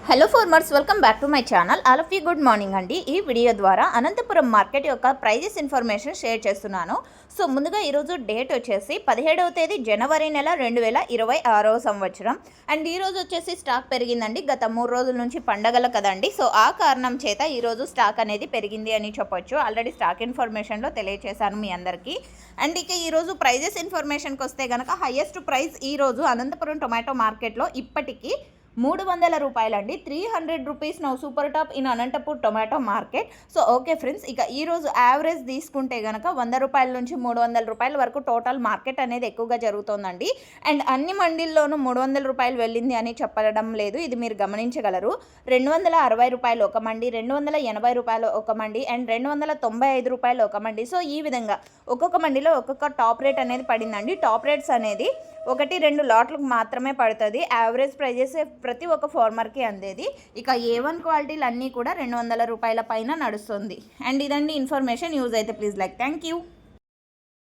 Hello farmers, welcome back to my channel. All of you good morning అండి. ఈ video ద్వారా Anantapuram market యొక్క prices information share చేస్తున్నాను. So ముందుగా ఈరోజు డేట్ వచ్చేసి 17వ తేదీ జనవరి నెల 2026వ సంవత్సరం. అండ్ ఈరోజు వచ్చేసి స్టాక్ పెరిగిందండి. గత 3 రోజుల నుంచి పండగలు కదండి. సో ఆ కారణం చేత ఈరోజు స్టాక్ అనేది పెరిగింది అని చెప్పొచ్చు. ఆల్రెడీ స్టాక్ ఇన్ఫర్మేషన్లో తెలియజేశాను మీ అందరికీ. అండ్ ఇక ఈరోజు ప్రైజెస్ ఇన్ఫర్మేషన్కి వస్తే కనుక హైయెస్ట్ ప్రైస్ ఈరోజు అనంతపురం టొమాటో మార్కెట్లో ఇప్పటికీ 300 రూపాయలండి. 300 rupees now super top in Anantapur tomato market. So okay friends, ఇక ఈరోజు యావరేజ్ తీసుకుంటే కనుక 100 రూపాయల నుంచి 300 రూపాయల వరకు టోటల్ మార్కెట్ అనేది ఎక్కువగా జరుగుతోందండి. అండ్ అన్ని మండీల్లోనూ 300 రూపాయలు వెళ్ళింది అని చెప్పడం లేదు, ఇది మీరు గమనించగలరు. 260 రూపాయలు ఒక మండి, 280 రూపాయలు ఒక మండి, అండ్ 295 రూపాయలు ఒక మండి. సో ఈ విధంగా ఒక్కొక్క మండిలో ఒక్కొక్క టాప్ రేట్ అనేది పడిందండి. టాప్ రేట్స్ అనేది 1-2 లాట్లకు మాత్రమే పడుతుంది. యావరేజ్ ప్రైజెస్ ప్రతి ఒక్క ఫార్మర్కి అందేది. ఇక A1 క్వాలిటీలు అన్నీ కూడా 200 రూపాయల పైన నడుస్తుంది. అండ్ ఇదండి ఇన్ఫర్మేషన్. యూజ్ అయితే ప్లీజ్ లైక్. Thank you.